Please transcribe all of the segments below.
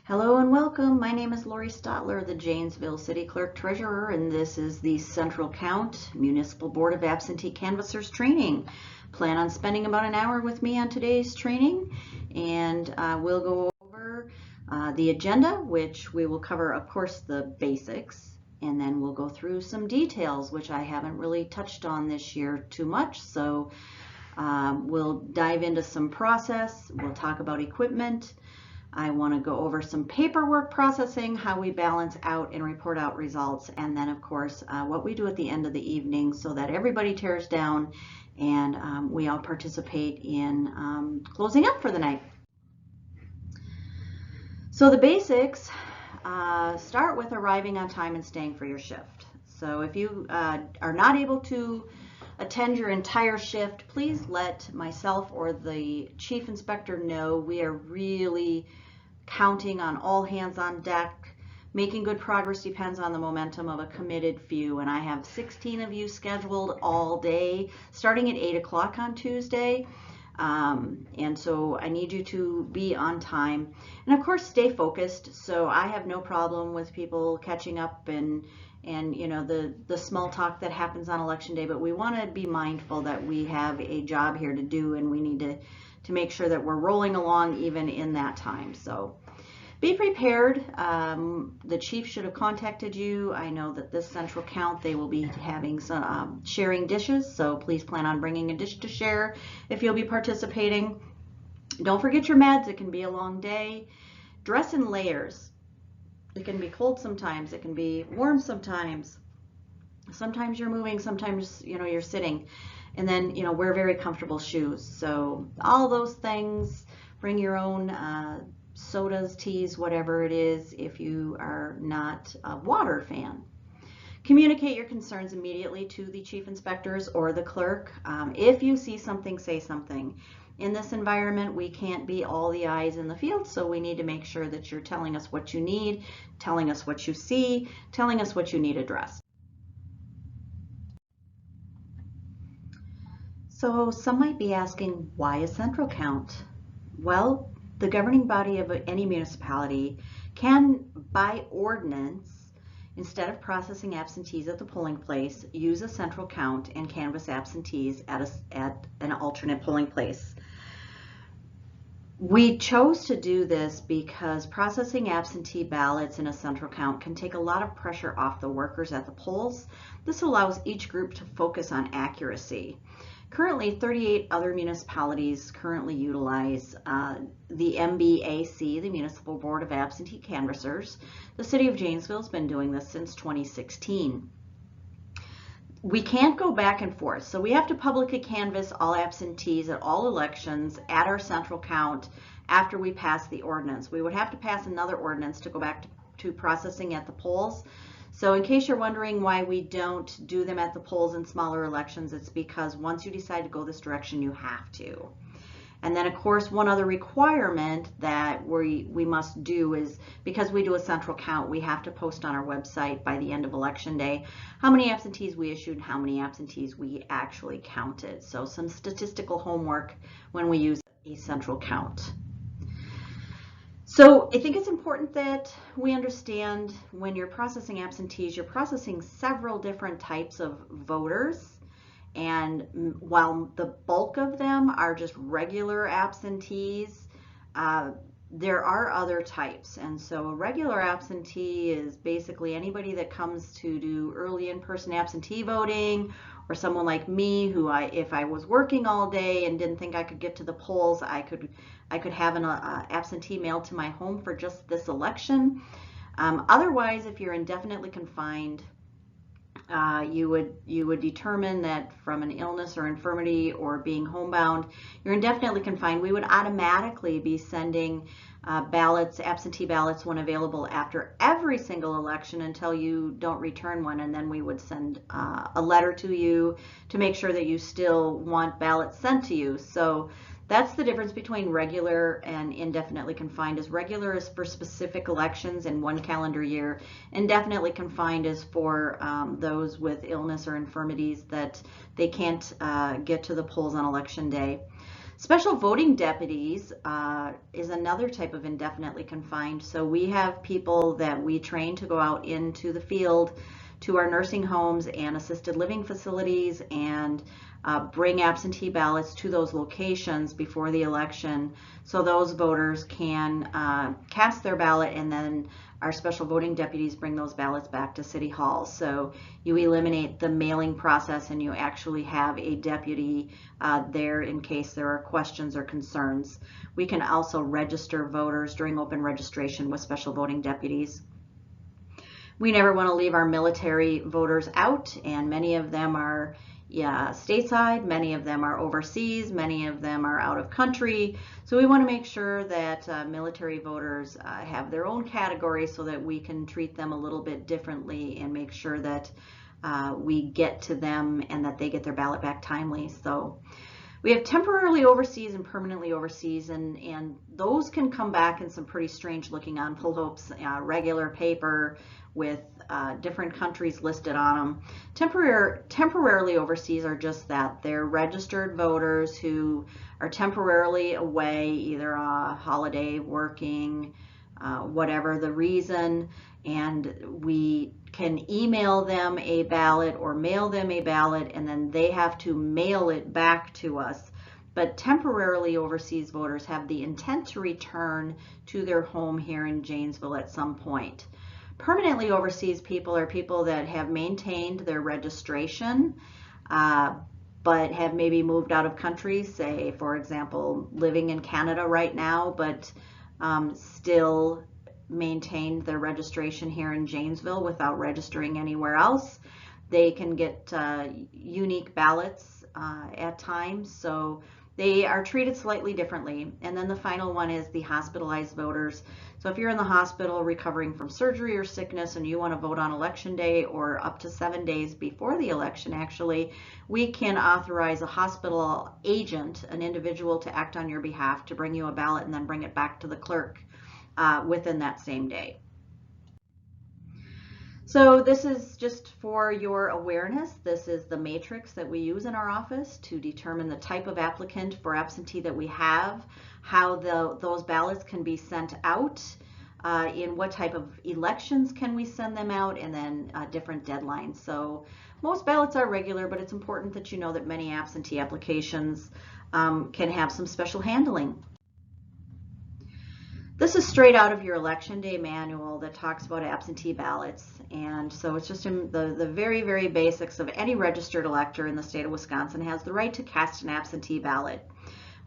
Hello and welcome. My name is Lori Stotler, the Janesville City Clerk Treasurer, and this is the Central Count Municipal Board of Absentee Canvassers Training. Plan on spending about an hour with me on today's training, and we'll go over the agenda, which we will cover, of course, the basics, and then we'll go through some details, which I haven't really touched on this year too much. So we'll dive into some process. We'll talk about equipment. I want to go over some paperwork processing, how we balance out and report out results, and then of course what we do at the end of the evening so that everybody tears down and we all participate in closing up for the night. So the basics start with arriving on time and staying for your shift. So if you are not able to attend your entire shift, please let myself or the chief inspector know. We are really counting on all hands on deck. Making good progress depends on the momentum of a committed few, and I have 16 of you scheduled all day starting at 8 o'clock on Tuesday. And so I need you to be on time and of course stay focused. So I have no problem with people catching up and you know the small talk that happens on election day, but we want to be mindful that we have a job here to do, and we need to make sure that we're rolling along even in that time. So be prepared. The chief should have contacted you. I know that this central count, they will be having some sharing dishes, so please plan on bringing a dish to share if you'll be participating. Don't forget your meds. It can be a long day. Dress in layers. It can be cold sometimes, it can be warm sometimes. Sometimes you're moving, sometimes you're sitting. And then wear very comfortable shoes. So all those things. Bring your own sodas, teas, whatever it is, if you are not a water fan. Communicate your concerns immediately to the chief inspectors or the clerk. If you see something, say something. In this environment, we can't be all the eyes in the field, so we need to make sure that you're telling us what you need, telling us what you see, telling us what you need addressed. So some might be asking, why a central count? Well, the governing body of any municipality can, by ordinance, instead of processing absentees at the polling place, use a central count and canvass absentees at an alternate polling place. We chose to do this because processing absentee ballots in a central count can take a lot of pressure off the workers at the polls. This allows each group to focus on accuracy. Currently, 38 other municipalities currently utilize the MBAC, the Municipal Board of Absentee Canvassers. The City of Janesville has been doing this since 2016. We can't go back and forth, so we have to publicly canvass all absentees at all elections at our central count after we pass the ordinance. We would have to pass another ordinance to go back to processing at the polls. So in case you're wondering why we don't do them at the polls in smaller elections, it's because once you decide to go this direction, you have to. And then, of course, one other requirement that we must do is, because we do a central count, we have to post on our website by the end of election day how many absentees we issued and how many absentees we actually counted. So some statistical homework when we use a central count. So I think it's important that we understand when you're processing absentees, you're processing several different types of voters. And while the bulk of them are just regular absentees, there are other types. And so a regular absentee is basically anybody that comes to do early in-person absentee voting, or someone like me who if I was working all day and didn't think I could get to the polls, I could have an absentee mailed to my home for just this election. Otherwise, if you're indefinitely confined, you would determine that from an illness or infirmity or being homebound, you're indefinitely confined. We would automatically be sending ballots, absentee ballots, when available after every single election until you don't return one, and then we would send a letter to you to make sure that you still want ballots sent to you. So that's the difference between regular and indefinitely confined. Is regular is for specific elections in one calendar year. Indefinitely confined is for those with illness or infirmities that they can't get to the polls on election day. Special voting deputies is another type of indefinitely confined. So we have people that we train to go out into the field to our nursing homes and assisted living facilities and bring absentee ballots to those locations before the election so those voters can cast their ballot, and then our special voting deputies bring those ballots back to City Hall. So you eliminate the mailing process and you actually have a deputy there in case there are questions or concerns. We can also register voters during open registration with special voting deputies. We never want to leave our military voters out, and many of them are stateside, many of them are overseas, many of them are out of country. So we want to make sure that military voters have their own category so that we can treat them a little bit differently and make sure that we get to them and that they get their ballot back timely. So we have temporarily overseas and permanently overseas, and those can come back in some pretty strange looking envelopes, regular paper with different countries listed on them. Temporarily overseas are just that. They're registered voters who are temporarily away, either a holiday, working, whatever the reason, and we can email them a ballot or mail them a ballot, and then they have to mail it back to us. But temporarily overseas voters have the intent to return to their home here in Janesville at some point. Permanently overseas people are people that have maintained their registration, but have maybe moved out of country, say, for example, living in Canada right now, but still maintained their registration here in Janesville without registering anywhere else. They can get unique ballots at times, so they are treated slightly differently. And then the final one is the hospitalized voters. So if you're in the hospital recovering from surgery or sickness and you want to vote on election day or up to 7 days before the election, actually, we can authorize a hospital agent, an individual, to act on your behalf to bring you a ballot and then bring it back to the clerk within that same day. So this is just for your awareness. This is the matrix that we use in our office to determine the type of applicant for absentee that we have, how those ballots can be sent out, in what type of elections can we send them out, and then different deadlines. So most ballots are regular, but it's important that you know that many absentee applications can have some special handling. This is straight out of your election day manual that talks about absentee ballots, and so it's just in the very, very basics of any registered elector in the state of Wisconsin has the right to cast an absentee ballot.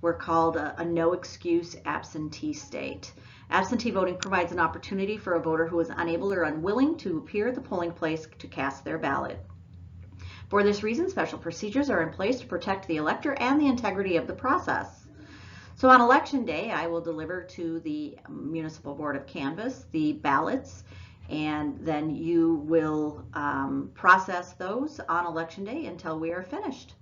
We're called a no excuse absentee state. Absentee voting provides an opportunity for a voter who is unable or unwilling to appear at the polling place to cast their ballot. For this reason, special procedures are in place to protect the elector and the integrity of the process. So on election day, I will deliver to the Municipal Board of Canvass the ballots, and then you will process those on election day until we are finished.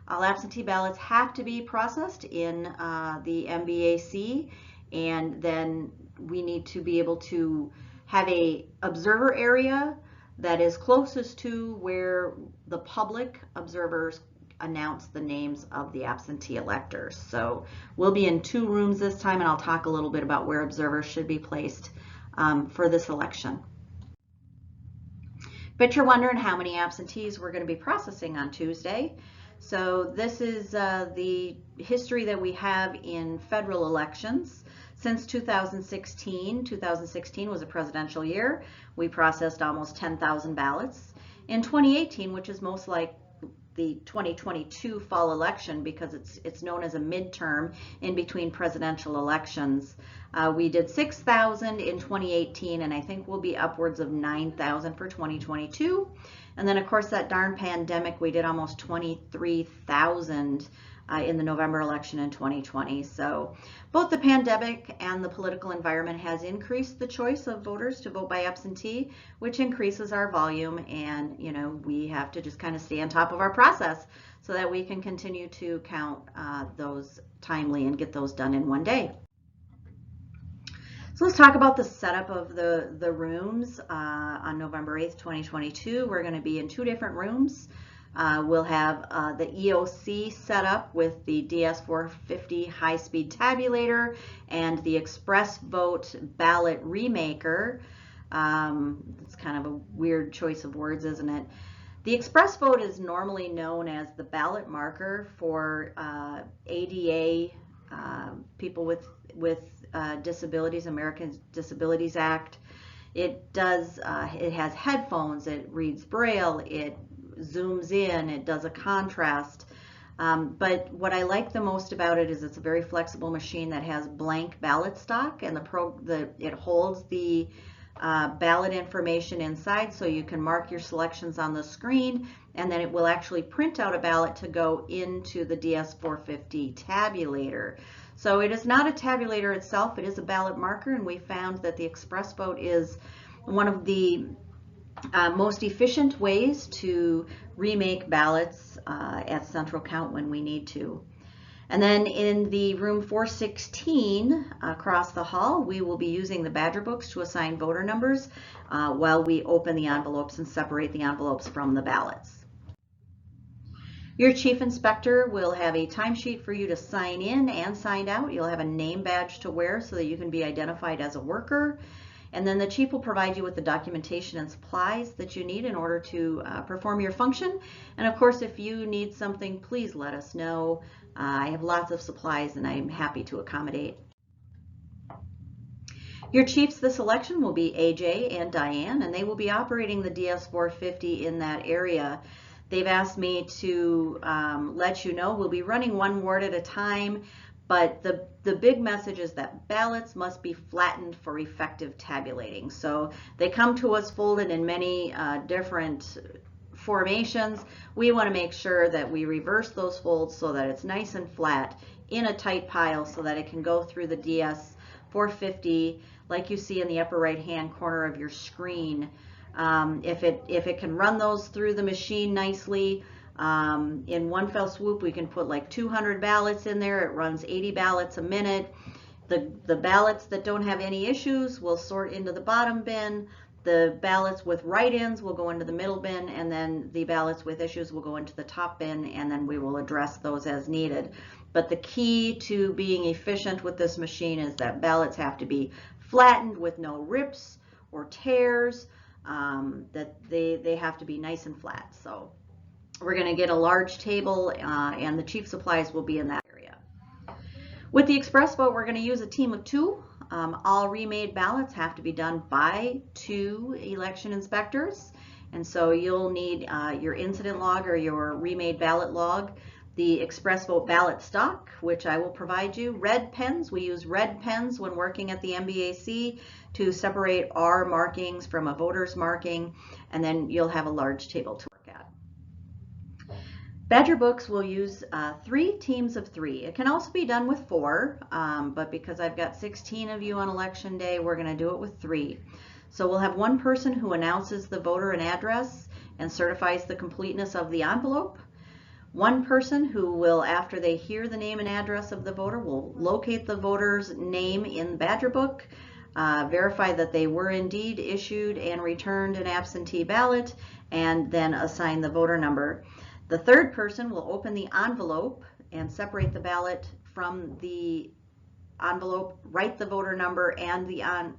All absentee ballots have to be processed in the MBAC, and then we need to be able to have a observer area that is closest to where the public observers announce the names of the absentee electors. So we'll be in 2 rooms this time, and I'll talk a little bit about where observers should be placed for this election. Bet you're wondering how many absentees we're going to be processing on Tuesday. So this is the history that we have in federal elections. Since 2016, 2016 was a presidential year, we processed almost 10,000 ballots. In 2018, which is most like the 2022 fall election because it's known as a midterm in between presidential elections, we did 6,000 in 2018, and I think we'll be upwards of 9,000 for 2022. And then of course that darn pandemic, we did almost 23,000 in the November election in 2020. So both the pandemic and the political environment has increased the choice of voters to vote by absentee, which increases our volume, and we have to just kind of stay on top of our process so that we can continue to count those timely and get those done in one day. So let's talk about the setup of the rooms. On November 8th, 2022, we're going to be in 2 different rooms. We'll have the EOC set up with the DS450 high-speed tabulator and the express vote ballot remaker. It's kind of a weird choice of words, isn't it? The express vote is normally known as the ballot marker for ADA, people with disabilities, Americans Disabilities Act. It has headphones, it reads Braille, it zooms in, it does a contrast. But what I like the most about it is it's a very flexible machine that has blank ballot stock, and it holds the ballot information inside, so you can mark your selections on the screen, and then it will actually print out a ballot to go into the DS450 tabulator. So it is not a tabulator itself, it is a ballot marker, and we found that the express vote is one of the most efficient ways to remake ballots at central count when we need to. And then in the room 416 across the hall, we will be using the Badger books to assign voter numbers while we open the envelopes and separate the envelopes from the ballots. Your chief inspector will have a timesheet for you to sign in and sign out. You'll have a name badge to wear so that you can be identified as a worker. And then the chief will provide you with the documentation and supplies that you need in order to perform your function. And of course, if you need something, please let us know. I have lots of supplies and I'm happy to accommodate. Your chiefs this election will be AJ and Diane, and they will be operating the DS450 in that area. They've asked me to let you know we'll be running one ward at a time, but the big message is that ballots must be flattened for effective tabulating. So they come to us folded in many different formations. We want to make sure that we reverse those folds so that it's nice and flat in a tight pile so that it can go through the DS450 like you see in the upper right hand corner of your screen. If it can run those through the machine nicely, in one fell swoop we can put like 200 ballots in there. It runs 80 ballots a minute. The ballots that don't have any issues will sort into the bottom bin. The ballots with write-ins will go into the middle bin, and then the ballots with issues will go into the top bin, and then we will address those as needed. But the key to being efficient with this machine is that ballots have to be flattened with no rips or tears, that they have to be nice and flat. So we're going to get a large table, and the chief supplies will be in that area. With the express vote, we're going to use a team of 2. All remade ballots have to be done by 2 election inspectors, and so you'll need your incident log or your remade ballot log, the express vote ballot stock, which I will provide you, red pens. We use red pens when working at the MBAC to separate our markings from a voter's marking, and then you'll have a large table to work at. Badger books will use 3 teams of 3. It can also be done with 4, but because I've got 16 of you on election day, we're going to do it with 3. So we'll have one person who announces the voter and address and certifies the completeness of the envelope. One person who will, after they hear the name and address of the voter, will locate the voter's name in the Badger book, verify that they were indeed issued and returned an absentee ballot, and then assign the voter number. The third person will open the envelope and separate the ballot from the envelope, write the voter number and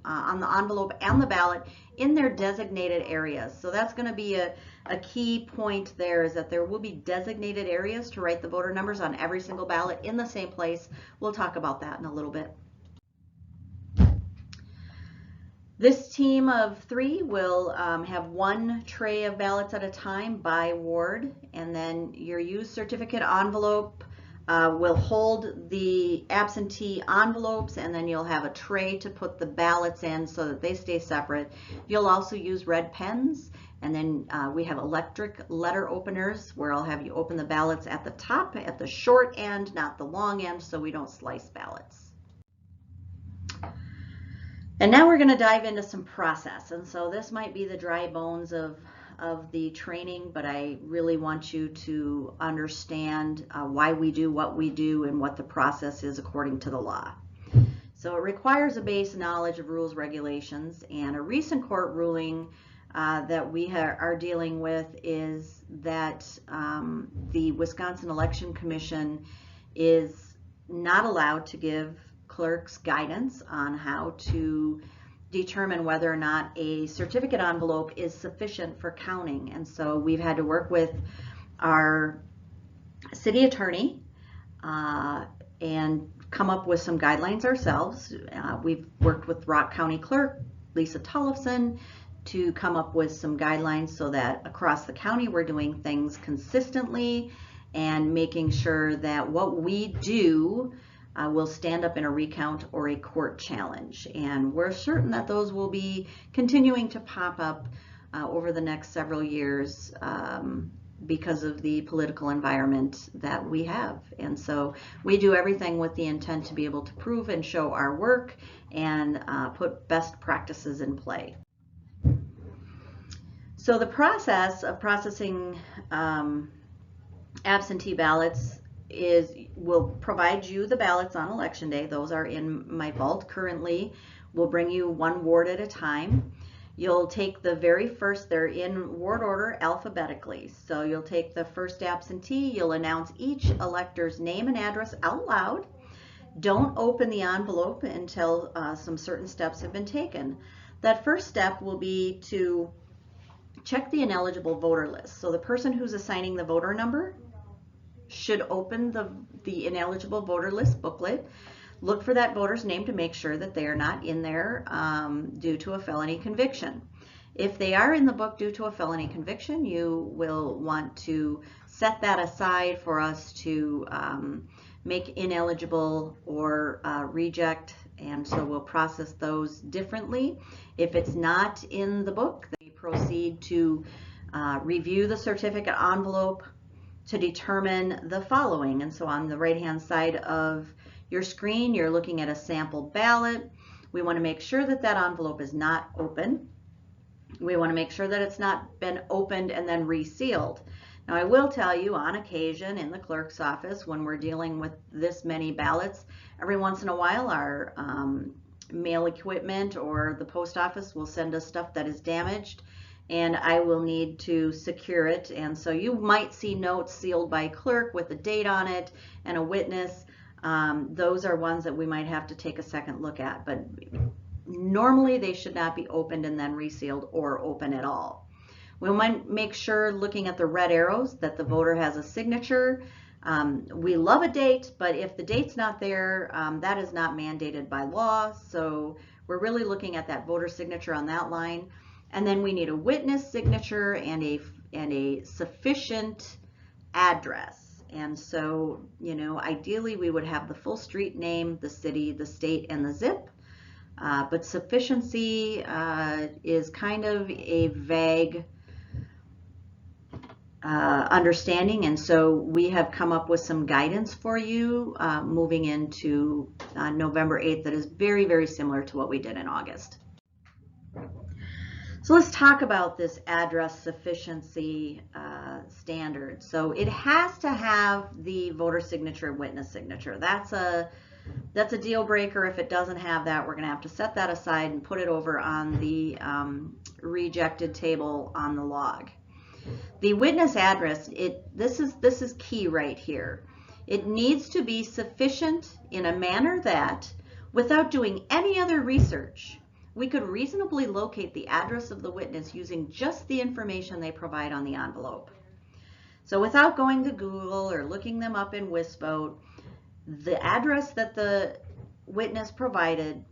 on the envelope and the ballot in their designated areas. So that's going to be a key point there, is that there will be designated areas to write the voter numbers on every single ballot in the same place. We'll talk about that in a little bit. This team of 3 will have 1 tray of ballots at a time by ward, and then your used certificate envelope will hold the absentee envelopes, and then you'll have a tray to put the ballots in so that they stay separate. You'll also use red pens, and then we have electric letter openers where I'll have you open the ballots at the top, at the short end, not the long end, so we don't slice ballots. And now we're going to dive into some process, and so this might be the dry bones of the training, but I really want you to understand why we do what we do and what the process is according to the law. So it requires a base knowledge of rules, regulations, and a recent court ruling that we are dealing with is that the Wisconsin Election Commission is not allowed to give clerks guidance on how to determine whether or not a certificate envelope is sufficient for counting. And so we've had to work with our city attorney and come up with some guidelines ourselves. We've worked with Rock County Clerk Lisa Tollefson to come up with some guidelines so that across the county we're doing things consistently and making sure that what we do will stand up in a recount or a court challenge. And we're certain that those will be continuing to pop up over the next several years because of the political environment that we have. And so we do everything with the intent to be able to prove and show our work and put best practices in play. So the process of processing absentee ballots will provide you the ballots on election day. Those are in my vault currently. We'll bring you one ward at a time. You'll take the very first, they're in ward order alphabetically. So you'll take the first absentee, you'll announce each elector's name and address out loud. Don't open the envelope until some certain steps have been taken. That first step will be to check the ineligible voter list. So the person who's assigning the voter number should open the ineligible voter list booklet, look for that voter's name to make sure that they are not in there due to a felony conviction. If they are in the book due to a felony conviction, you will want to set that aside for us to make ineligible or reject, and so we'll process those differently. If it's not in the book, they proceed to review the certificate envelope to determine the following. And so on the right-hand side of your screen, you're looking at a sample ballot. We want to make sure that that envelope is not open. We want to make sure that it's not been opened and then resealed. Now, I will tell you, on occasion in the clerk's office, when we're dealing with this many ballots, every once in a while our mail equipment or the post office will send us stuff that is damaged, and I will need to secure it. And so you might see notes sealed by clerk with a date on it and a witness. Those are ones that we might have to take a second look at, but normally they should not be opened and then resealed or open at all. We might make sure, looking at the red arrows, that the voter has a signature. We love a date, but if the date's not there, that is not mandated by law. So we're really looking at that voter signature on that line. And then we need a witness signature and a sufficient address. And so, you know, ideally we would have the full street name, the city, the state, and the zip. But sufficiency is kind of a vague understanding, and so we have come up with some guidance for you moving into November 8th that is very, very similar to what we did in August. So let's talk about this address sufficiency standard. So it has to have the voter signature, witness signature. That's a deal breaker. If it doesn't have that, we're going to have to set that aside and put it over on the rejected table on the log. The witness address, this is key right here. It needs to be sufficient in a manner that, without doing any other research, we could reasonably locate the address of the witness using just the information they provide on the envelope. So without going to Google or looking them up in WisBoat, the address that the witness provided,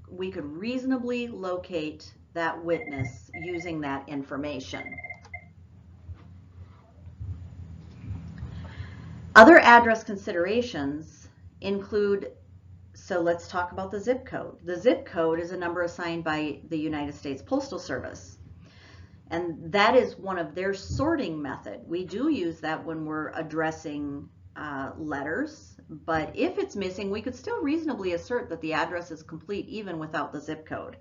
we could reasonably locate that witness using that information. Other address considerations include, so let's talk about the zip code. The zip code is a number assigned by the United States Postal Service, and that is one of their sorting method. We do use that when we're addressing letters, but if it's missing, we could still reasonably assert that the address is complete even without the zip code.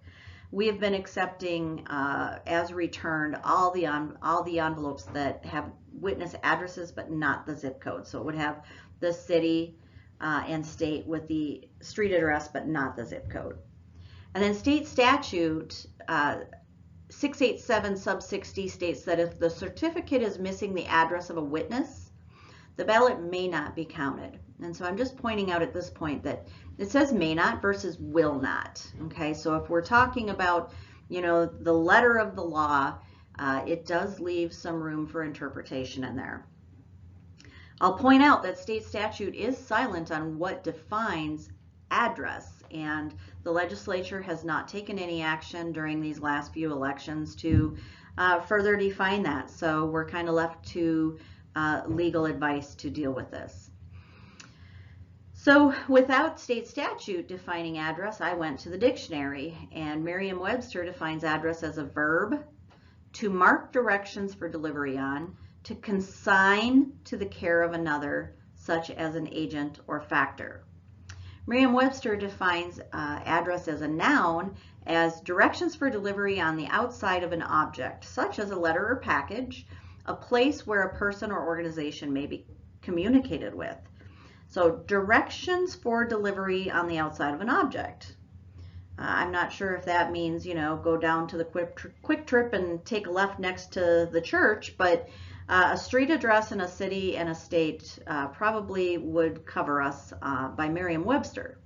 We have been accepting as returned all the envelopes that have witness addresses but not the zip code. So it would have the city and state with the street address but not the zip code. And then state statute 687 sub 60 states that if the certificate is missing the address of a witness, the ballot may not be counted. And so I'm just pointing out at this point that it says may not versus will not. Okay, so if we're talking about, you know, the letter of the law, it does leave some room for interpretation in there. I'll point out that state statute is silent on what defines address, and the legislature has not taken any action during these last few elections to further define that. So we're kind of left to legal advice to deal with this. So without state statute defining address, I went to the dictionary, and Merriam-Webster defines address as a verb to mark directions for delivery on, to consign to the care of another, such as an agent or factor. Merriam-Webster defines address as a noun as directions for delivery on the outside of an object, such as a letter or package, a place where a person or organization may be communicated with. So directions for delivery on the outside of an object. I'm not sure if that means, you know, go down to the quick trip and take a left next to the church, but a street address in a city and a state probably would cover us by Merriam-Webster.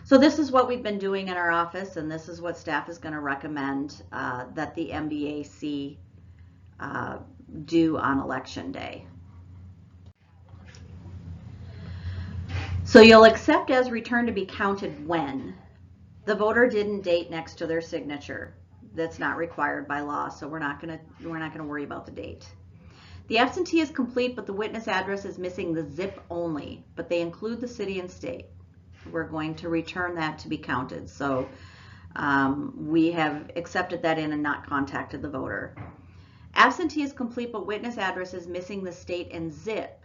So this is what we've been doing in our office, and this is what staff is going to recommend that the MBAC do on election day. So you'll accept as returned to be counted when the voter didn't date next to their signature. That's not required by law, so we're not going to worry about the date. The absentee is complete, but the witness address is missing the zip only, but they include the city and state. We're going to return that to be counted. So we have accepted that in and not contacted the voter. Absentee is complete, but witness address is missing the state and zip,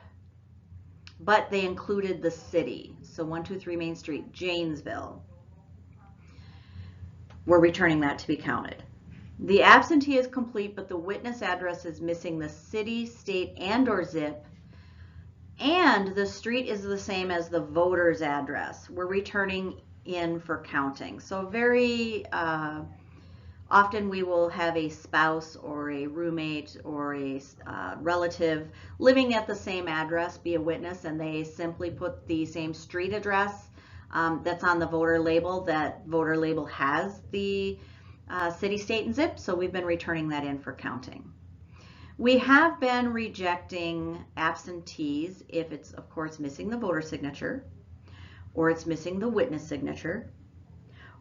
but they included the city. So 123 Main Street, Janesville. We're returning that to be counted. The absentee is complete, but the witness address is missing the city, state, and or zip, and the street is the same as the voter's address. We're returning in for counting. So very often we will have a spouse or a roommate or a relative living at the same address be a witness, and they simply put the same street address that's on the voter label. That voter label has the city, state, and zip, so we've been returning that in for counting. We have been rejecting absentees if it's, of course, missing the voter signature, or it's missing the witness signature,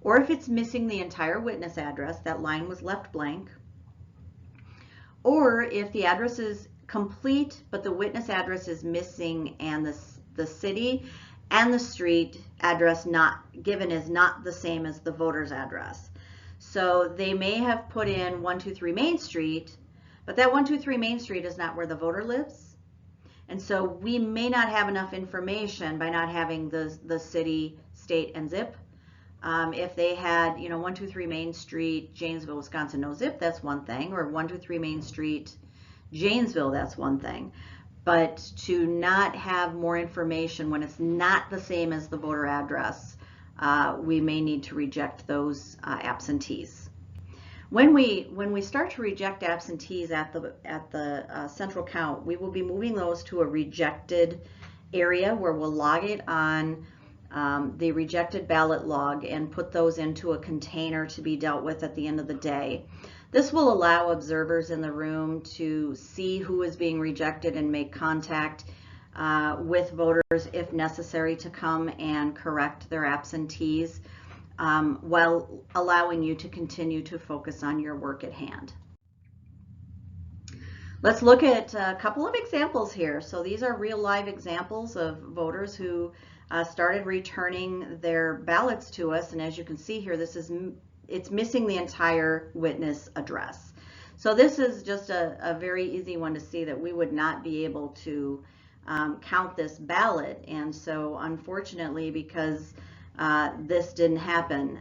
or if it's missing the entire witness address, that line was left blank, or if the address is complete but the witness address is missing and the city and the street address not given is not the same as the voter's address. So they may have put in 123 Main Street, but that 123 Main Street is not where the voter lives. And so we may not have enough information by not having the city, state, and zip. If they had, you know, 123 Main Street, Janesville, Wisconsin, no zip, that's one thing. Or 123 Main Street, Janesville, that's one thing. But to not have more information when it's not the same as the voter address, we may need to reject those absentees. When we start to reject absentees at the central count, we will be moving those to a rejected area where we'll log it on the rejected ballot log and put those into a container to be dealt with at the end of the day. This will allow observers in the room to see who is being rejected and make contact with voters if necessary to come and correct their absentees, while allowing you to continue to focus on your work at hand. Let's look at a couple of examples here. So these are real live examples of voters who started returning their ballots to us, and as you can see here, it's missing the entire witness address. So this is just a very easy one to see that we would not be able to count this ballot, and so unfortunately, because this didn't happen,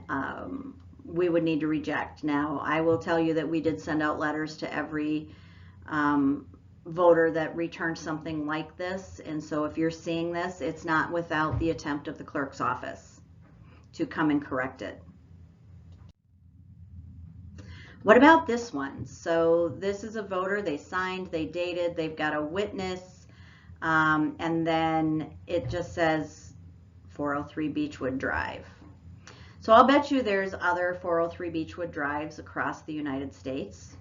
we would need to reject. Now, I will tell you that we did send out letters to every voter that returned something like this, and so if you're seeing this, it's not without the attempt of the clerk's office to come and correct it. What about this one? So this is a voter, they signed, they dated, they've got a witness, and then it just says 403 Beechwood Drive. So I'll bet you there's other 403 Beechwood Drives across the United States.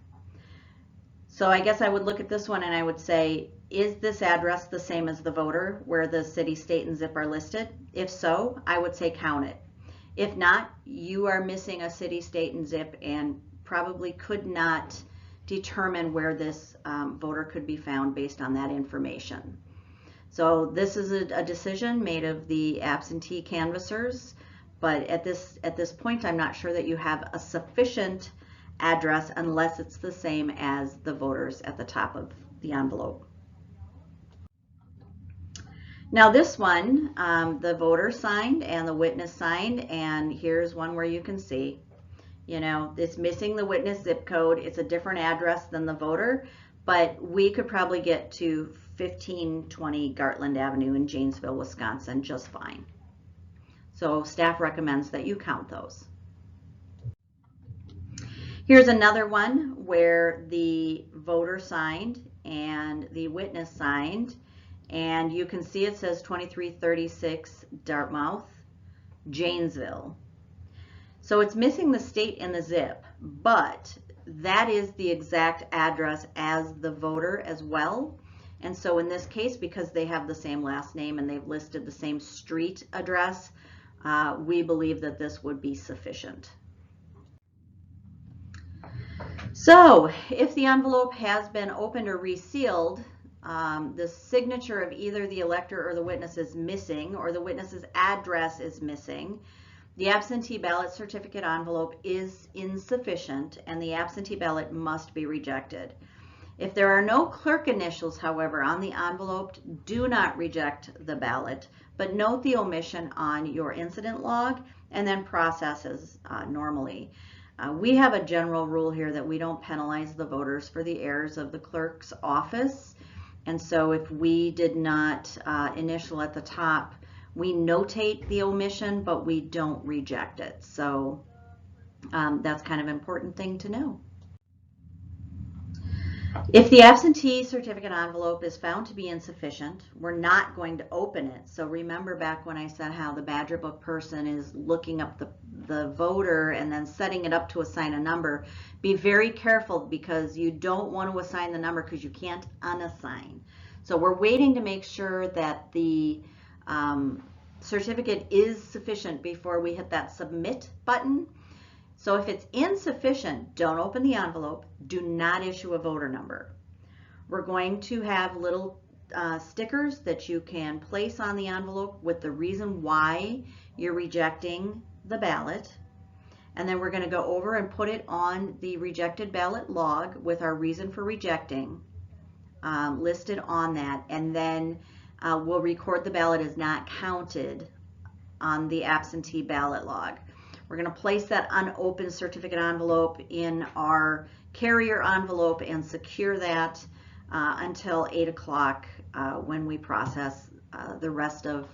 So I guess I would look at this one and I would say, is this address the same as the voter where the city, state, and zip are listed? If so, I would say count it. If not, you are missing a city, state, and zip and probably could not determine where this voter could be found based on that information. So this is a decision made of the absentee canvassers, but at this point, I'm not sure that you have a sufficient address unless it's the same as the voters at the top of the envelope. Now this one, the voter signed and the witness signed, and here's one where you can see, you know, it's missing the witness zip code. It's a different address than the voter, but we could probably get to 1520 Gartland Avenue in Janesville, Wisconsin just fine. So staff recommends that you count those. Here's another one where the voter signed and the witness signed, and you can see it says 2336 Dartmouth, Janesville. So it's missing the state and the zip, but that is the exact address as the voter as well. And so in this case, because they have the same last name and they've listed the same street address, we believe that this would be sufficient. So if the envelope has been opened or resealed, the signature of either the elector or the witness is missing, or the witness's address is missing, the absentee ballot certificate envelope is insufficient and the absentee ballot must be rejected. If there are no clerk initials, however, on the envelope, do not reject the ballot, but note the omission on your incident log and then process as normally. We have a general rule here that we don't penalize the voters for the errors of the clerk's office. And so if we did not initial at the top, we notate the omission, but we don't reject it. So that's kind of an important thing to know. If the absentee certificate envelope is found to be insufficient, we're not going to open it. So remember back when I said how the Badger Book person is looking up the voter and then setting it up to assign a number. Be very careful because you don't want to assign the number because you can't unassign. So we're waiting to make sure that the certificate is sufficient before we hit that submit button. So if it's insufficient, don't open the envelope. Do not issue a voter number. We're going to have little stickers that you can place on the envelope with the reason why you're rejecting the ballot. And then we're going to go over and put it on the rejected ballot log with our reason for rejecting listed on that. And then we'll record the ballot as not counted on the absentee ballot log. We're going to place that unopened certificate envelope in our carrier envelope and secure that until 8 o'clock when we process the rest of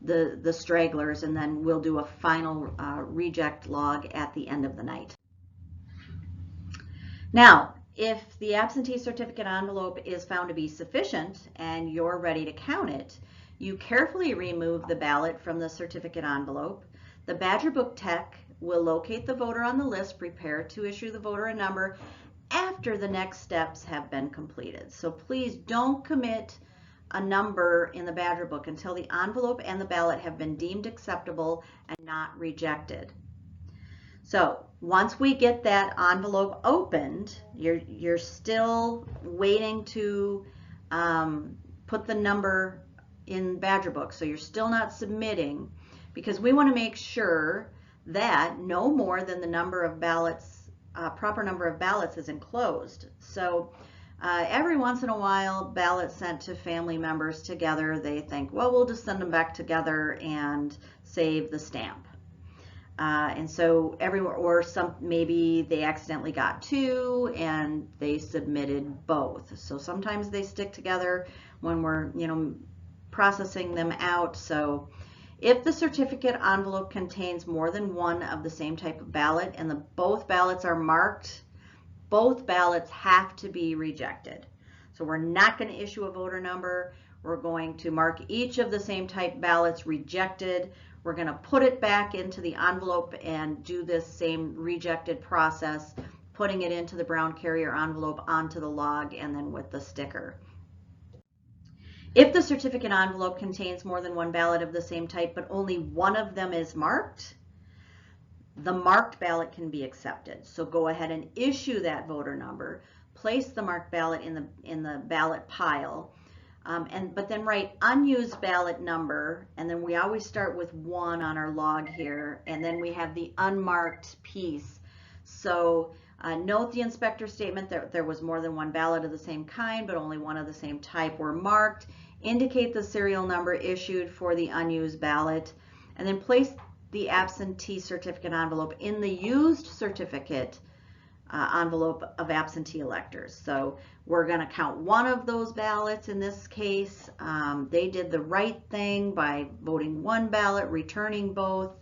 the stragglers, and then we'll do a final reject log at the end of the night. Now, if the absentee certificate envelope is found to be sufficient and you're ready to count it, you carefully remove the ballot from the certificate envelope. The Badger Book Tech will locate the voter on the list, prepare to issue the voter a number after the next steps have been completed. So please don't commit a number in the Badger Book until the envelope and the ballot have been deemed acceptable and not rejected. So once we get that envelope opened, you're still waiting to put the number in Badger Book. So you're still not submitting, because we want to make sure that no more than the number of ballots, proper number of ballots is enclosed. So every once in a while, ballots sent to family members together, they think, well, we'll just send them back together and save the stamp. And so maybe they accidentally got two and they submitted both. So sometimes they stick together when we're, processing them out. So if the certificate envelope contains more than one of the same type of ballot and both ballots are marked both ballots have to be rejected. So we're not going to issue a voter number. We're going to mark each of the same type ballots rejected. We're going to put it back into the envelope and do this same rejected process, putting it into the brown carrier envelope onto the log and then with the sticker. If the certificate envelope contains more than one ballot of the same type, but only one of them is marked, the marked ballot can be accepted. So go ahead and issue that voter number, place the marked ballot in the ballot pile, but then write unused ballot number, and then we always start with 1 on our log here, and then we have the unmarked piece. So note the inspector statement that there was more than one ballot of the same kind, but only one of the same type were marked. Indicate the serial number issued for the unused ballot, and then place the absentee certificate envelope in the used certificate envelope of absentee electors. So we're going to count one of those ballots in this case. They did the right thing by voting one ballot, returning both.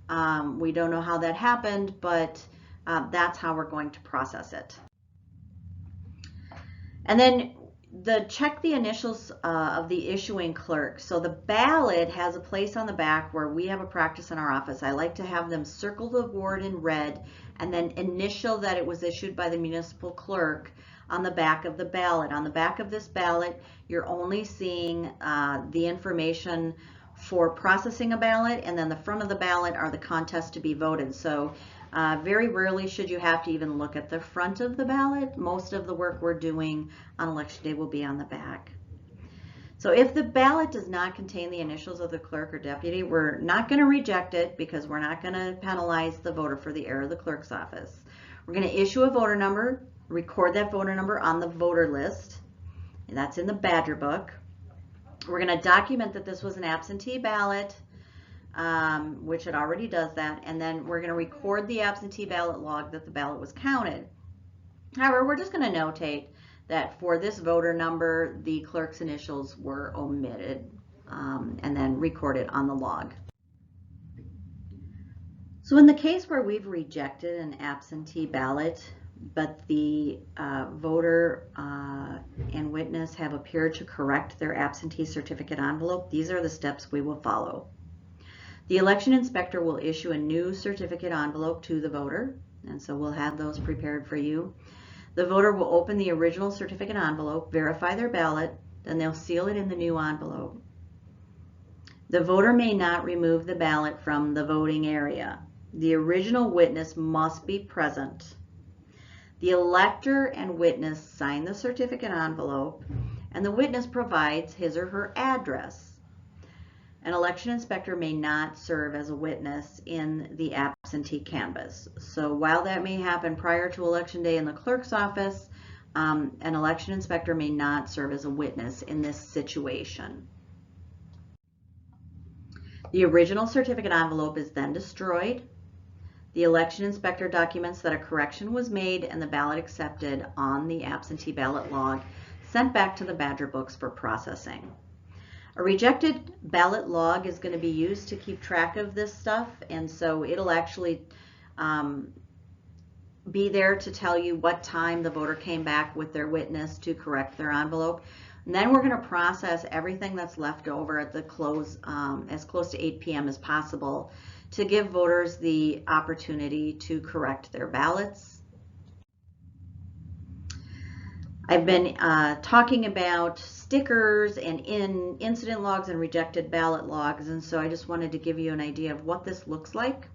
We don't know how that happened, but that's how we're going to process it. And then check the initials of the issuing clerk. So the ballot has a place on the back where we have a practice in our office. I like to have them circle the word in red and then initial that it was issued by the municipal clerk on the back of the ballot. On the back of this ballot, you're only seeing the information for processing a ballot, and then the front of the ballot are the contests to be voted. So very rarely should you have to even look at the front of the ballot. Most of the work we're doing on election day will be on the back. So if the ballot does not contain the initials of the clerk or deputy, we're not going to reject it because we're not going to penalize the voter for the error of the clerk's office. We're going to issue a voter number, record that voter number on the voter list, and that's in the Badger book. We're going to document that this was an absentee ballot, which it already does that, and then we're going to record the absentee ballot log that the ballot was counted. However, we're just going to notate that for this voter number, the clerk's initials were omitted and then recorded on the log. So in the case where we've rejected an absentee ballot, but the voter and witness have appeared to correct their absentee certificate envelope, these are the steps we will follow. The election inspector will issue a new certificate envelope to the voter, and so we'll have those prepared for you. The voter will open the original certificate envelope, verify their ballot, then they'll seal it in the new envelope. The voter may not remove the ballot from the voting area. The original witness must be present. The elector and witness sign the certificate envelope, and the witness provides his or her address. An election inspector may not serve as a witness in the absentee canvass. So while that may happen prior to election day in the clerk's office, an election inspector may not serve as a witness in this situation. The original certificate envelope is then destroyed. The election inspector documents that a correction was made and the ballot accepted on the absentee ballot log, sent back to the Badger books for processing. A rejected ballot log is going to be used to keep track of this stuff, and so it'll actually be there to tell you what time the voter came back with their witness to correct their envelope. And then we're going to process everything that's left over at the close, as close to 8 p.m. as possible, to give voters the opportunity to correct their ballots. I've been talking about stickers and incident logs and rejected ballot logs, and so I just wanted to give you an idea of what this looks like.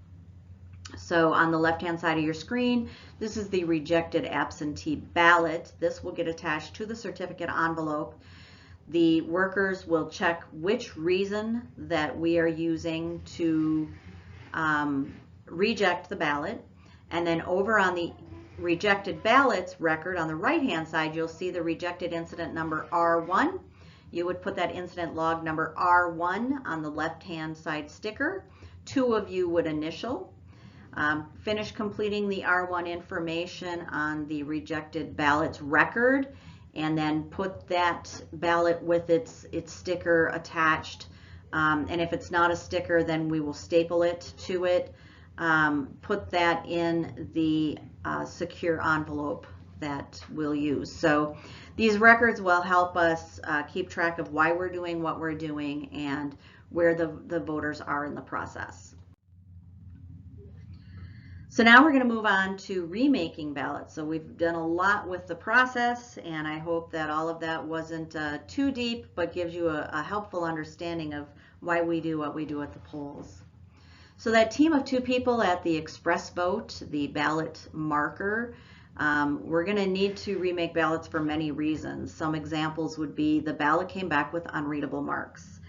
So on the left-hand side of your screen, this is the rejected absentee ballot. This will get attached to the certificate envelope. The workers will check which reason that we are using to reject the ballot, and then over on the rejected ballots record on the right-hand side, you'll see the rejected incident number R1. You would put that incident log number R1 on the left-hand side sticker. 2 of you would initial. Finish completing the R1 information on the rejected ballots record, and then put that ballot with its sticker attached. And if it's not a sticker, then we will staple it to it. put that in the secure envelope that we'll use. So these records will help us keep track of why we're doing what we're doing and where the voters are in the process. So now we're going to move on to remaking ballots. So we've done a lot with the process, and I hope that all of that wasn't too deep, but gives you a helpful understanding of why we do what we do at the polls. So that team of 2 people at the express vote, the ballot marker, we're going to need to remake ballots for many reasons. Some examples would be the ballot came back with unreadable marks.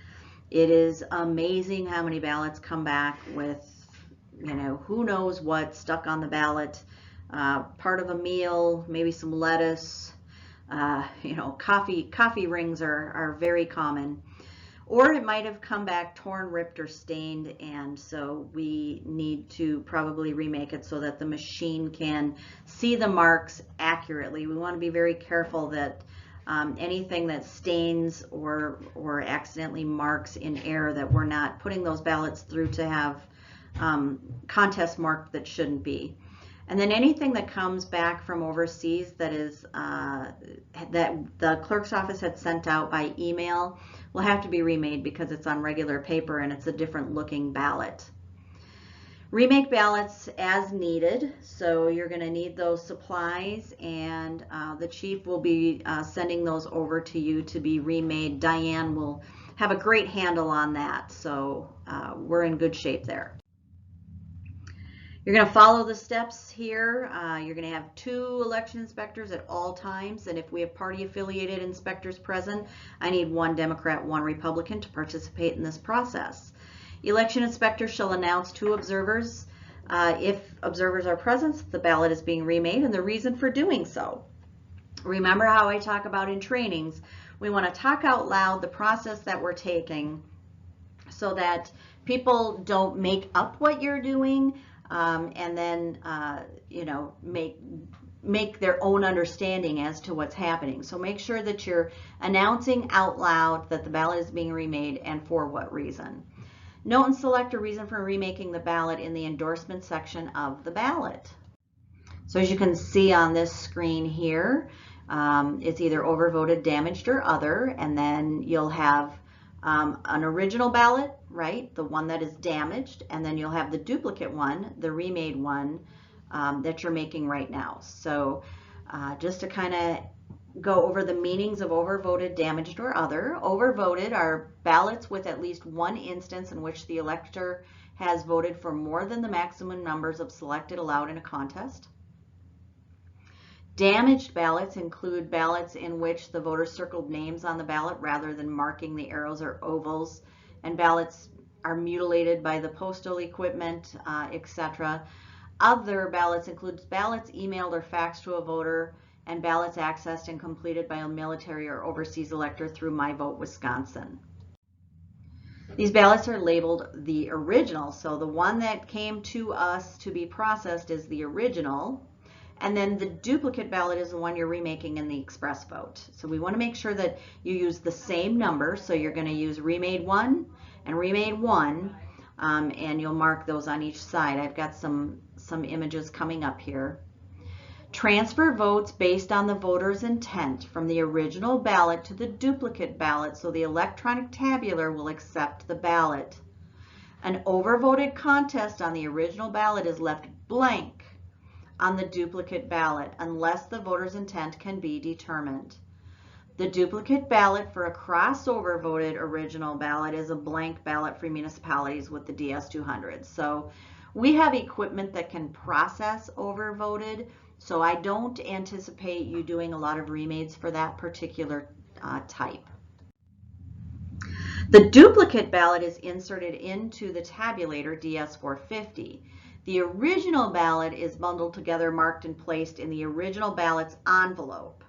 It is amazing how many ballots come back with, you know, who knows what stuck on the ballot, part of a meal, maybe some lettuce, you know, coffee rings are very common. Or it might have come back torn, ripped, or stained, and so we need to probably remake it so that the machine can see the marks accurately. We want to be very careful that anything that stains or accidentally marks in error, that we're not putting those ballots through to have contest marked that shouldn't be. And then anything that comes back from overseas that is that the clerk's office had sent out by email will have to be remade because it's on regular paper and it's a different looking ballot. Remake ballots as needed, so you're going to need those supplies, and the chief will be sending those over to you to be remade. Diane will have a great handle on that, so we're in good shape there. You're going to follow the steps here. You're going to have 2 election inspectors at all times, and if we have party affiliated inspectors present, I need 1 Democrat, 1 Republican to participate in this process. Election inspectors shall announce to observers, if observers are present, the ballot is being remade and the reason for doing so. Remember how I talk about in trainings, we want to talk out loud the process that we're taking so that people don't make up what you're doing and then you know, make their own understanding as to what's happening. So make sure that you're announcing out loud that the ballot is being remade and for what reason. Note and select a reason for remaking the ballot in the endorsement section of the ballot. So as you can see on this screen here, it's either overvoted, damaged, or other, and then you'll have an original ballot, right, the one that is damaged, and then you'll have the duplicate one, the remade one that you're making right now. So just to kind of go over the meanings of overvoted, damaged, or other. Overvoted are ballots with at least 1 instance in which the elector has voted for more than the maximum numbers of selected allowed in a contest. Damaged ballots include ballots in which the voter circled names on the ballot rather than marking the arrows or ovals, and ballots are mutilated by the postal equipment, etc. Other ballots include ballots emailed or faxed to a voter, and ballots accessed and completed by a military or overseas elector through My Vote Wisconsin. These ballots are labeled the original, so the one that came to us to be processed is the original, and then the duplicate ballot is the one you're remaking in the express vote. So we want to make sure that you use the same number, so you're going to use remade 1 and remade 1, and you'll mark those on each side. I've got some images coming up here. Transfer votes based on the voter's intent from the original ballot to the duplicate ballot, so the electronic tabular will accept the ballot. An overvoted contest on the original ballot is left blank on the duplicate ballot unless the voter's intent can be determined. The duplicate ballot for a crossover voted original ballot is a blank ballot for municipalities with the DS200. So we have equipment that can process overvoted, so I don't anticipate you doing a lot of remades for that particular type. The duplicate ballot is inserted into the tabulator DS450. The original ballot is bundled together, marked, and placed in the original ballot's envelope.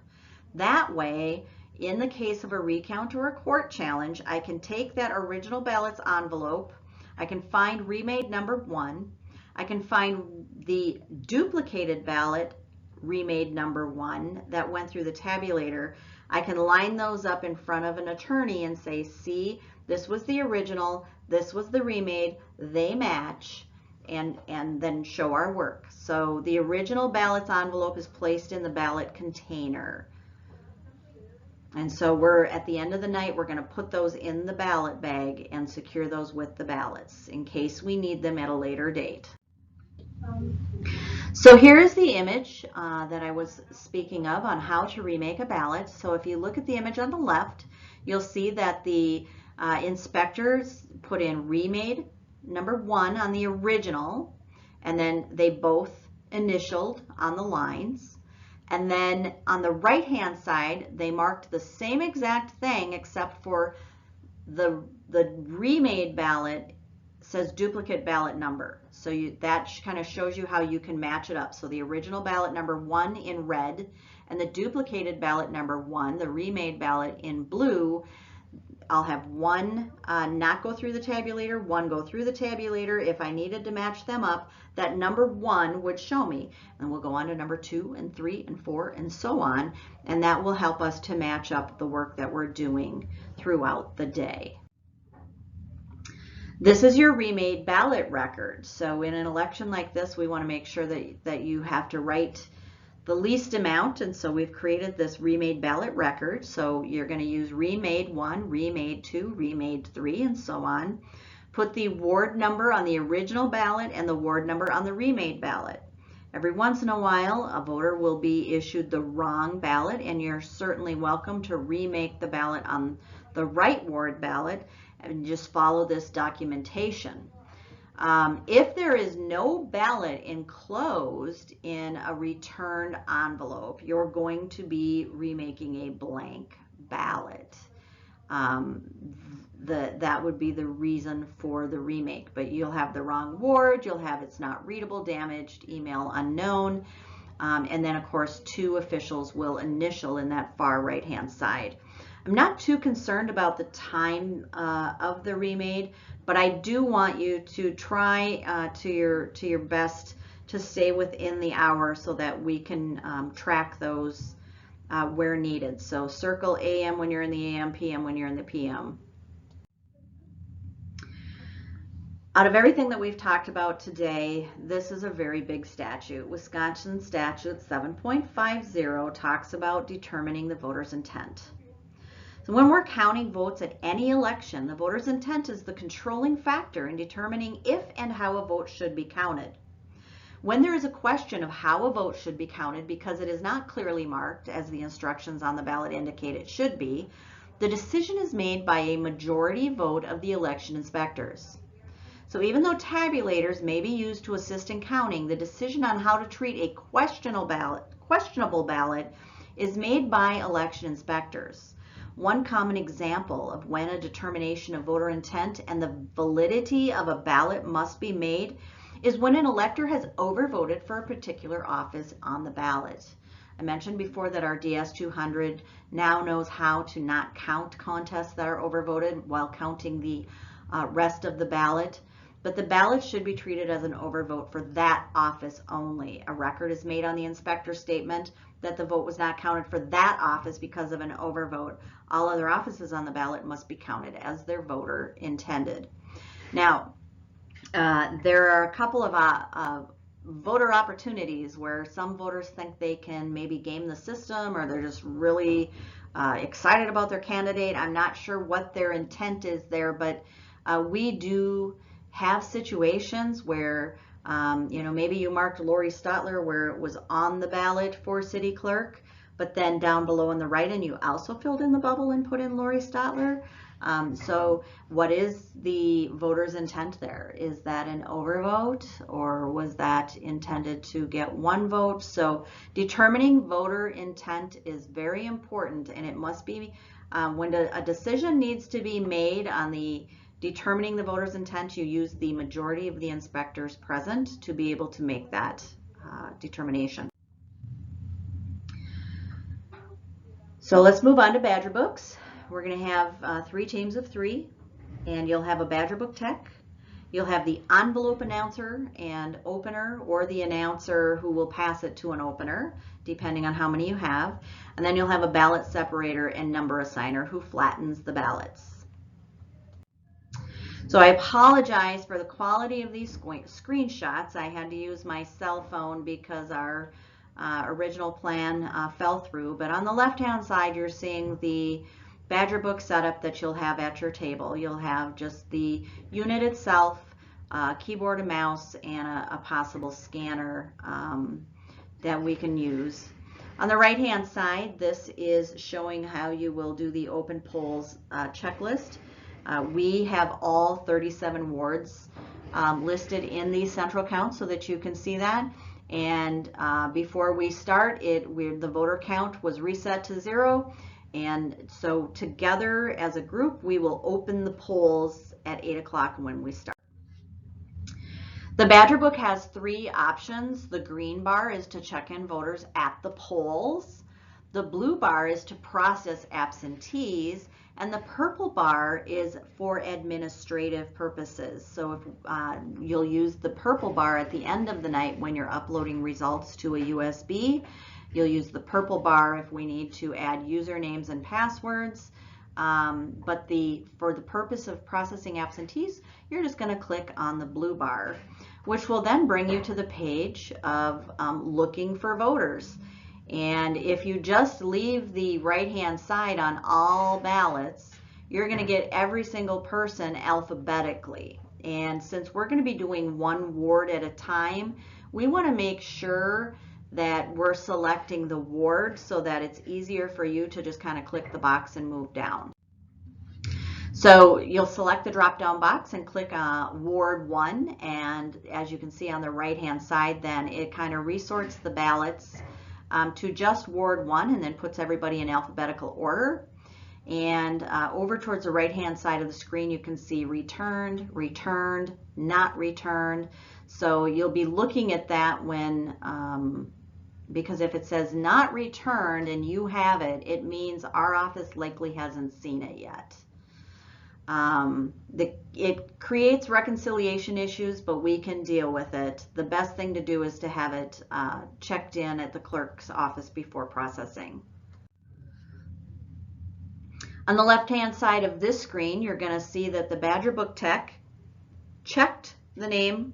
That way, in the case of a recount or a court challenge, I can take that original ballot's envelope, I can find remade number 1, I can find the duplicated ballot remade number 1 that went through the tabulator. I can line those up in front of an attorney and say, see, this was the original, this was the remade, they match, and then show our work. So the original ballot's envelope is placed in the ballot container. And so we're at the end of the night, we're going to put those in the ballot bag and secure those with the ballots in case we need them at a later date. So here's the image that I was speaking of on how to remake a ballot. So if you look at the image on the left, you'll see that the inspectors put in remade number 1 on the original, and then they both initialed on the lines. And then on the right-hand side, they marked the same exact thing, except for the remade ballot says duplicate ballot number. So that kind of shows you how you can match it up. So the original ballot number 1 in red and the duplicated ballot number 1, the remade ballot in blue, I'll have one not go through the tabulator, one go through the tabulator. If I needed to match them up, that number 1 would show me. And we'll go on to number 2 and 3 and 4 and so on. And that will help us to match up the work that we're doing throughout the day. This is your remade ballot record. So in an election like this, we want to make sure that you have to write the least amount, and so we've created this remade ballot record. So you're going to use remade 1, remade 2, remade 3, and so on. Put the ward number on the original ballot and the ward number on the remade ballot. Every once in a while, a voter will be issued the wrong ballot, and you're certainly welcome to remake the ballot on the right ward ballot and just follow this documentation. If there is no ballot enclosed in a returned envelope, you're going to be remaking a blank ballot. That would be the reason for the remake, but you'll have the wrong ward, you'll have it's not readable, damaged, email unknown, and then of course 2 officials will initial in that far right hand side. I'm not too concerned about the time of the remade, but I do want you to try to your best to stay within the hour so that we can track those where needed. So circle AM when you're in the AM, PM when you're in the PM. Out of everything that we've talked about today, this is a very big statute. Wisconsin Statute 7.50 talks about determining the voter's intent. So when we're counting votes at any election, the voter's intent is the controlling factor in determining if and how a vote should be counted. When there is a question of how a vote should be counted because it is not clearly marked as the instructions on the ballot indicate it should be, the decision is made by a majority vote of the election inspectors. So even though tabulators may be used to assist in counting, the decision on how to treat a questionable ballot is made by election inspectors. One common example of when a determination of voter intent and the validity of a ballot must be made is when an elector has overvoted for a particular office on the ballot. I mentioned before that our DS200 now knows how to not count contests that are overvoted while counting the rest of the ballot, but the ballot should be treated as an overvote for that office only. A record is made on the inspector statement that the vote was not counted for that office because of an overvote. All other offices on the ballot must be counted as their voter intended. Now, there are a couple of voter opportunities where some voters think they can maybe game the system, or they're just really excited about their candidate. I'm not sure what their intent is there, but we do have situations where maybe you marked Lori Stotler where it was on the ballot for city clerk, but then down below on the right and you also filled in the bubble and put in Lori Stotler. So what is the voter's intent there? Is that an overvote, or was that intended to get one vote? So determining voter intent is very important, and it must be when a decision needs to be made on the determining the voter's intent, you use the majority of the inspectors present to be able to make that determination. So let's move on to Badger books. We're going to have 3 teams of 3, and you'll have a Badger book tech. You'll have the envelope announcer and opener, or the announcer who will pass it to an opener, depending on how many you have. And then you'll have a ballot separator and number assigner who flattens the ballots. So I apologize for the quality of these screenshots. I had to use my cell phone because our original plan fell through. But on the left-hand side, you're seeing the Badger book setup that you'll have at your table. You'll have just the unit itself, keyboard and mouse, and a possible scanner that we can use. On the right-hand side, this is showing how you will do the open polls checklist. We have all 37 wards listed in the central count so that you can see that. And before we start, the voter count was reset to 0. And so together as a group, we will open the polls at 8 o'clock when we start. The Badger book has 3 options. The green bar is to check in voters at the polls. The blue bar is to process absentees. And the purple bar is for administrative purposes. So if you'll use the purple bar at the end of the night when you're uploading results to a USB. You'll use the purple bar if we need to add usernames and passwords. But for the purpose of processing absentees, you're just going to click on the blue bar, which will then bring you to the page of looking for voters. And if you just leave the right-hand side on all ballots, you're going to get every single person alphabetically. And since we're going to be doing one ward at a time, we want to make sure that we're selecting the ward so that it's easier for you to just kind of click the box and move down. So you'll select the drop-down box and click Ward 1, and as you can see on the right-hand side, then it kind of resorts the ballots to just Ward 1 and then puts everybody in alphabetical order. And over towards the right-hand side of the screen, you can see returned, returned, not returned. So you'll be looking at that when, because if it says not returned and you have it, it means our office likely hasn't seen it yet. It creates reconciliation issues, but we can deal with it. The best thing to do is to have it checked in at the clerk's office before processing. On the left-hand side of this screen, you're going to see that the Badger Book Tech checked the name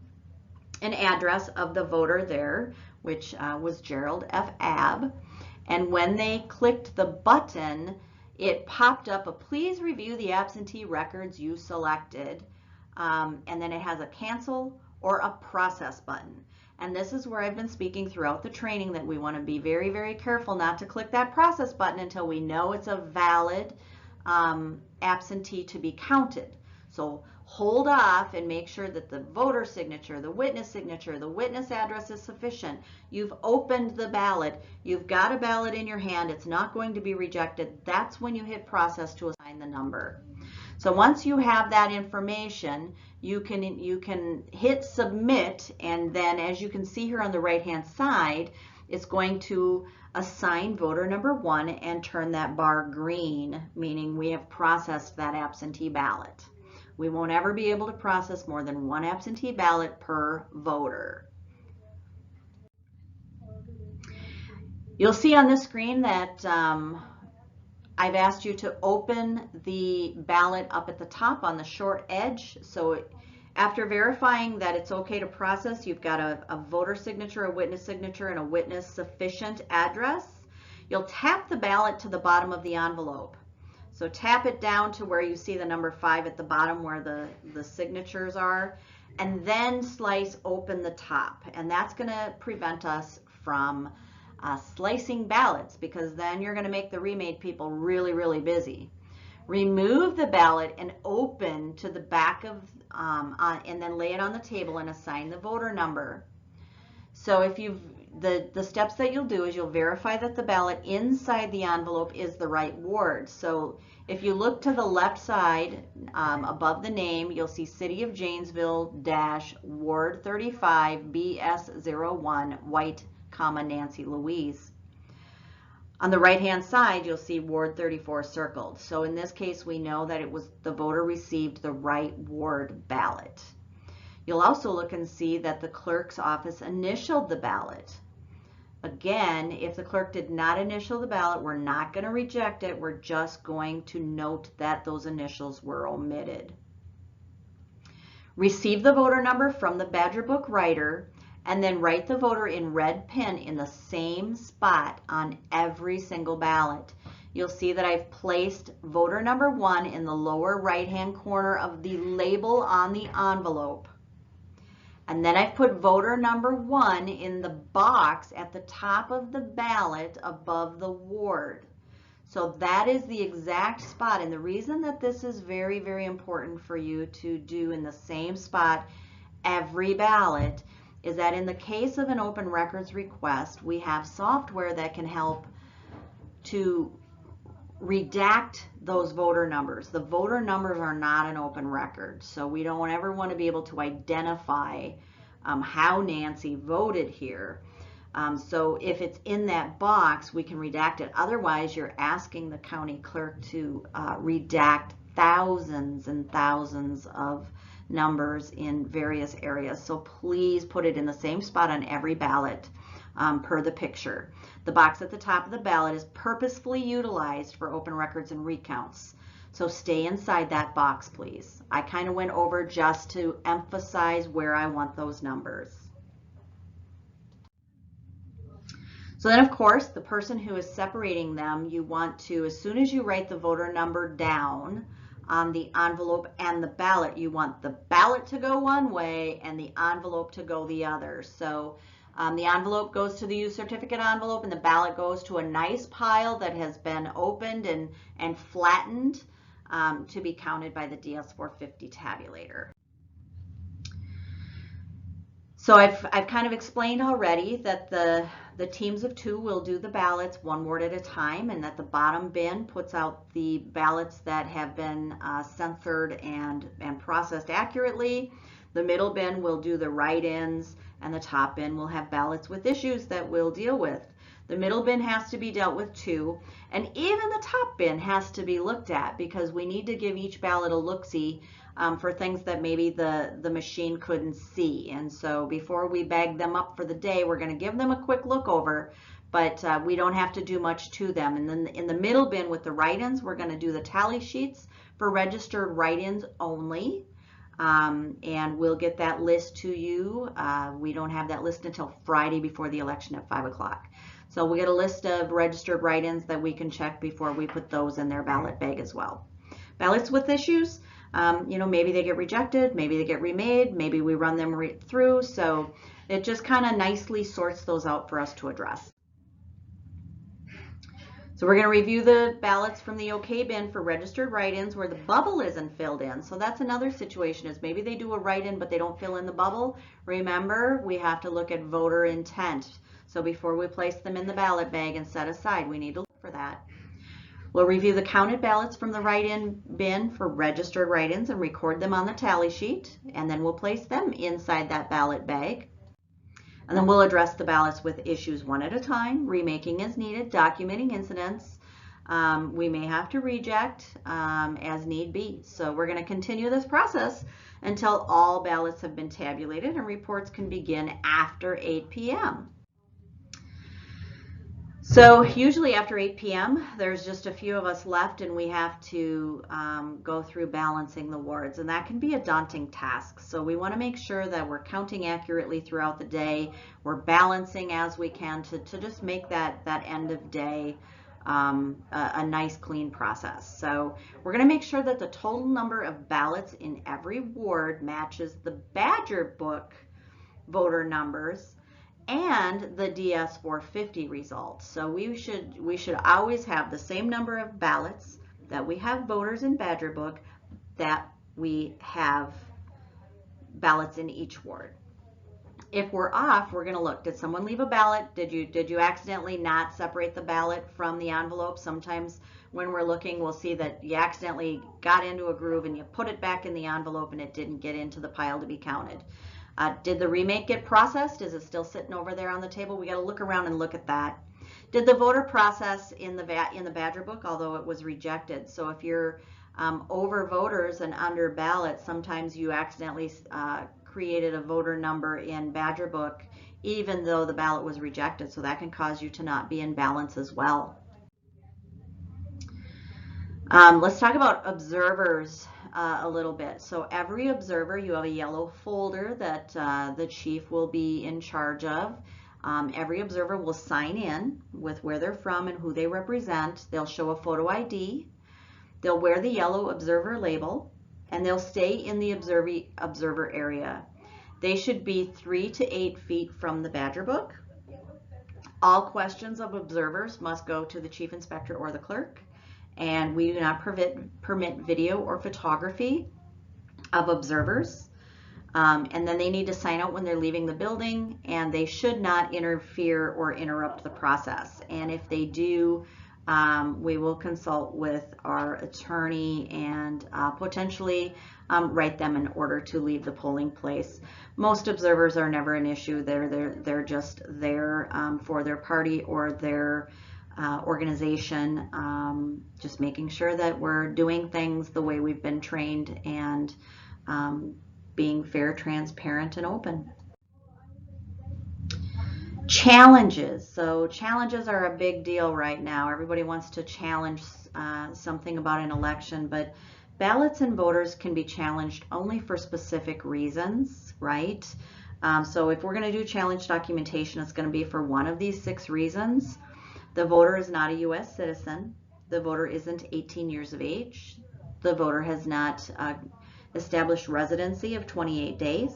and address of the voter there, which was Gerald F. Abb. And when they clicked the button, it popped up a please review the absentee records you selected, and then it has a cancel or a process button. And this is where I've been speaking throughout the training that we want to be very, very careful not to click that process button until we know it's a valid absentee to be counted. So hold off and make sure that the voter signature, the witness address is sufficient. You've opened the ballot. You've got a ballot in your hand. It's not going to be rejected. That's when you hit process to assign the number. So once you have that information, you can hit submit, and then as you can see here on the right-hand side, it's going to assign voter number 1 and turn that bar green, meaning we have processed that absentee ballot. We won't ever be able to process more than 1 absentee ballot per voter. You'll see on this screen that I've asked you to open the ballot up at the top on the short edge. So after verifying that it's okay to process, you've got a voter signature, a witness signature, and a witness sufficient address. You'll tap the ballot to the bottom of the envelope. So tap it down to where you see the number 5 at the bottom where the signatures are, and then slice open the top. And that's going to prevent us from slicing ballots, because then you're going to make the remade people really, really busy. Remove the ballot and open to the back of, and then lay it on the table and assign the voter number. So if the steps that you'll do is you'll verify that the ballot inside the envelope is the right ward. So if you look to the left side above the name, you'll see City of Janesville Ward 35 BS01 White, Nancy Louise. On the right hand side, you'll see Ward 34 circled. So in this case, we know that the voter received the right ward ballot. You'll also look and see that the clerk's office initialed the ballot. Again, if the clerk did not initial the ballot, we're not going to reject it. We're just going to note that those initials were omitted. Receive the voter number from the Badger Book writer, and then write the voter in red pen in the same spot on every single ballot. You'll see that I've placed voter number 1 in the lower right-hand corner of the label on the envelope. And then I've put voter number 1 in the box at the top of the ballot above the ward. So that is the exact spot. And the reason that this is very, very important for you to do in the same spot every ballot is that in the case of an open records request, we have software that can help to redact those voter numbers. The voter numbers are not an open record, so we don't ever want to be able to identify how Nancy voted here. So if it's in that box, we can redact it. Otherwise, you're asking the county clerk to redact thousands and thousands of numbers in various areas. So please put it in the same spot on every ballot per the picture. The box at the top of the ballot is purposefully utilized for open records and recounts. So stay inside that box, please. I kind of went over just to emphasize where I want those numbers. So then, of course, the person who is separating them, you want to, as soon as you write the voter number down on the envelope and the ballot, you want the ballot to go one way and the envelope to go the other. So the envelope goes to the use certificate envelope, and the ballot goes to a nice pile that has been opened and flattened to be counted by the DS450 tabulator. So I've kind of explained already that the teams of 2 will do the ballots one ward at a time, and that the bottom bin puts out the ballots that have been censored and processed accurately. The middle bin will do the write-ins, and the top bin will have ballots with issues that we'll deal with. The middle bin has to be dealt with too, and even the top bin has to be looked at, because we need to give each ballot a look-see for things that maybe the machine couldn't see. And so before we bag them up for the day, we're going to give them a quick look over, but we don't have to do much to them. And then in the middle bin with the write-ins, we're going to do the tally sheets for registered write-ins only. And we'll get that list to you. We don't have that list until Friday before the election at 5 o'clock. So we'll get a list of registered write-ins that we can check before we put those in their ballot bag as well. Ballots with issues, maybe they get rejected, maybe they get remade, maybe we run them through. So it just kind of nicely sorts those out for us to address. So we're going to review the ballots from the OK bin for registered write-ins where the bubble isn't filled in. So that's another situation, is maybe they do a write-in but they don't fill in the bubble. Remember, we have to look at voter intent. So before we place them in the ballot bag and set aside, we need to look for that. We'll review the counted ballots from the write-in bin for registered write-ins and record them on the tally sheet, and then we'll place them inside that ballot bag. And then we'll address the ballots with issues one at a time, remaking as needed, documenting incidents. We may have to reject as need be. So we're going to continue this process until all ballots have been tabulated and reports can begin after 8 p.m. So usually after 8 p.m., there's just a few of us left, and we have to go through balancing the wards, and that can be a daunting task. So we want to make sure that we're counting accurately throughout the day. We're balancing as we can to just make that end of day a nice, clean process. So we're going to make sure that the total number of ballots in every ward matches the Badger Book voter numbers and the DS450 results. So we should always have the same number of ballots that we have voters in Badger Book, that we have ballots in each ward. If we're off, we're going to look. Did someone leave a ballot? Did you accidentally not separate the ballot from the envelope? Sometimes when we're looking, we'll see that you accidentally got into a groove and you put it back in the envelope and it didn't get into the pile to be counted. Did the remake get processed? Is it still sitting over there on the table? We got to look around and look at that. Did the voter process in the Badger Book, although it was rejected? So if you're over voters and under ballot, sometimes you accidentally created a voter number in Badger Book even though the ballot was rejected. So that can cause you to not be in balance as well. Let's talk about observers a little bit. So every observer, you have a yellow folder that the chief will be in charge of. Every observer will sign in with where they're from and who they represent. They'll show a photo ID. They'll wear the yellow observer label, and they'll stay in the observer area. They should be 3 to 8 feet from the badger book. All questions of observers must go to the chief inspector or the clerk, and we do not permit video or photography of observers. And then they need to sign out when they're leaving the building, and they should not interfere or interrupt the process. And if they do, we will consult with our attorney and potentially write them an order to leave the polling place. Most observers are never an issue. They're just there for their party or their organization, just making sure that we're doing things the way we've been trained and being fair, transparent, and open. Challenges. So challenges are a big deal right now. Everybody wants to challenge something about an election, but ballots and voters can be challenged only for specific reasons, right? So if we're going to do challenge documentation, it's going to be for one of these 6 reasons. The voter is not a U.S. citizen. The voter isn't 18 years of age. The voter has not established residency of 28 days.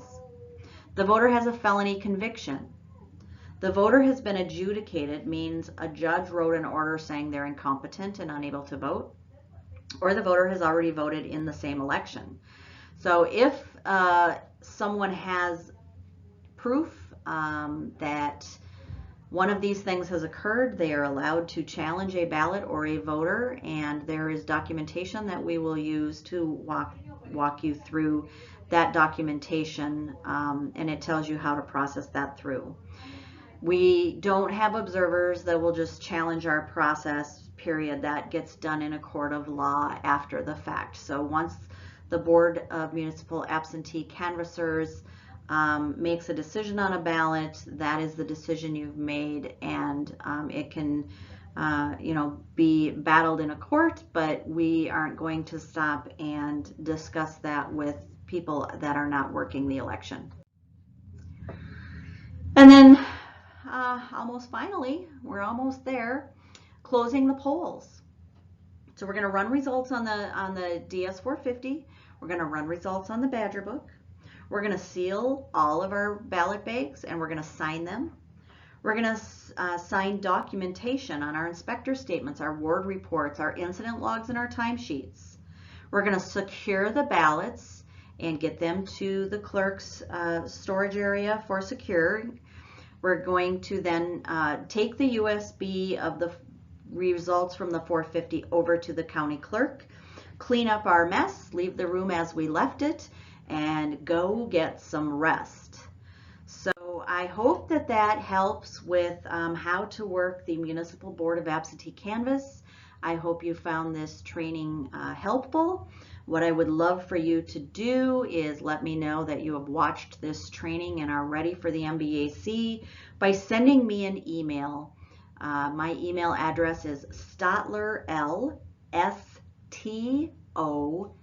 The voter has a felony conviction. The voter has been adjudicated, means a judge wrote an order saying they're incompetent and unable to vote, or the voter has already voted in the same election. So if someone has proof that one of these things has occurred, they are allowed to challenge a ballot or a voter, and there is documentation that we will use to walk you through that documentation, and it tells you how to process that through. We don't have observers that will just challenge our process, period. That gets done in a court of law after the fact. So once the Board of Municipal Absentee Canvassers makes a decision on a ballot, that is the decision you've made, and it can be battled in a court, but we aren't going to stop and discuss that with people that are not working the election. And then almost finally, we're almost there, closing the polls. So we're going to run results on the DS450. We're going to run results on the Badger book. We're going to seal all of our ballot bags and we're going to sign them. We're going to sign documentation on our inspector statements, our ward reports, our incident logs, and our timesheets. We're going to secure the ballots and get them to the clerk's storage area for secure. We're going to then take the USB of the results from the 450 over to the county clerk, clean up our mess, leave the room as we left it, and go get some rest. So I hope that that helps with how to work the Municipal Board of Absentee Canvass. I hope you found this training helpful. What I would love for you to do is let me know that you have watched this training and are ready for the MBAC by sending me an email. My email address is stotlerl, STOTTLERL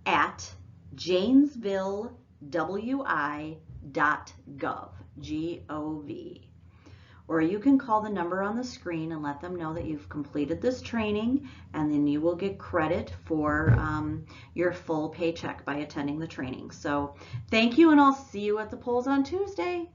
at janesvillewi.gov, G-O-V. Or you can call the number on the screen and let them know that you've completed this training, and then you will get credit for your full paycheck by attending the training. So thank you, and I'll see you at the polls on Tuesday.